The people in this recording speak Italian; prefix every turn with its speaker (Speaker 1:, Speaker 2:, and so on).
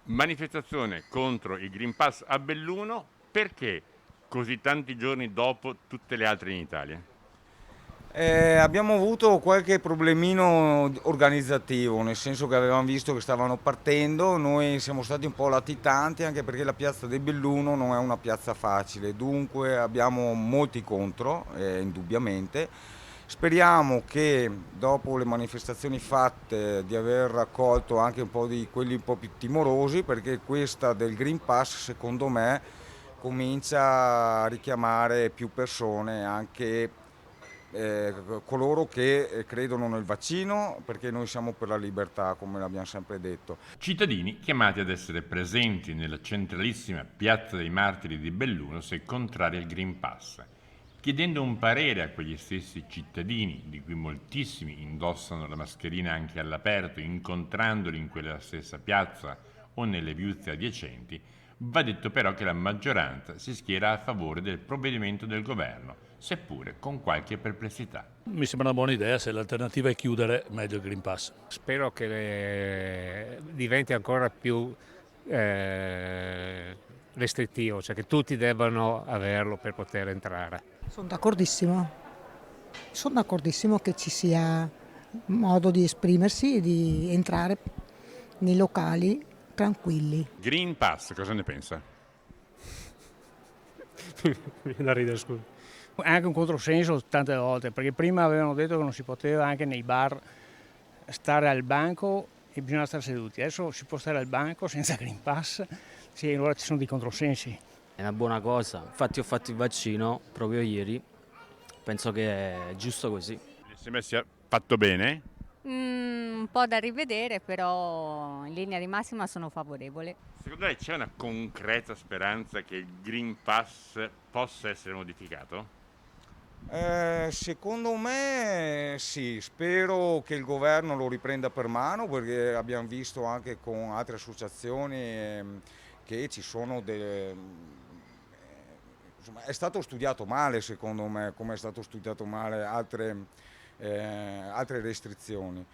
Speaker 1: Manifestazione contro il Green Pass a Belluno, perché così tanti giorni dopo tutte le altre in Italia?
Speaker 2: Abbiamo avuto qualche problemino organizzativo, nel senso che avevamo visto che stavano partendo, noi siamo stati un po' latitanti anche perché la piazza del Belluno non è una piazza facile, dunque abbiamo molti contro, indubbiamente. Speriamo che dopo le manifestazioni fatte di aver raccolto anche un po' di quelli un po' più timorosi, perché questa del Green Pass secondo me comincia a richiamare più persone, anche coloro che credono nel vaccino, perché noi siamo per la libertà, come l'abbiamo sempre detto.
Speaker 1: Cittadini chiamati ad essere presenti nella centralissima Piazza dei Martiri di Belluno se contrari al Green Pass, chiedendo un parere a quegli stessi cittadini, di cui moltissimi indossano la mascherina anche all'aperto, incontrandoli in quella stessa piazza o nelle viuzze adiacenti. Va detto però che la maggioranza si schiera a favore del provvedimento del governo, seppure con qualche perplessità.
Speaker 3: Mi sembra una buona idea, se l'alternativa è chiudere, meglio il Green Pass.
Speaker 4: Spero che diventi ancora più restrittivo, cioè che tutti debbano averlo per poter entrare.
Speaker 5: Sono d'accordissimo che ci sia modo di esprimersi e di entrare nei locali tranquilli.
Speaker 1: Green Pass, cosa ne pensa?
Speaker 6: Mi viene da ridere, scusa. È anche un controsenso tante volte, perché prima avevano detto che non si poteva anche nei bar stare al banco e bisogna stare seduti. Adesso si può stare al banco senza Green Pass, sì, allora ci sono dei controsensi.
Speaker 7: È una buona cosa, infatti ho fatto il vaccino proprio ieri, penso che è giusto così.
Speaker 1: Mi sembra sia fatto bene?
Speaker 8: Un po' da rivedere, però in linea di massima sono favorevole.
Speaker 1: Secondo lei c'è una concreta speranza che il Green Pass possa essere modificato?
Speaker 2: Secondo me sì, spero che il governo lo riprenda per mano perché abbiamo visto anche con altre associazioni che ci sono delle... insomma, è stato studiato male secondo me, come è stato studiato male altre restrizioni.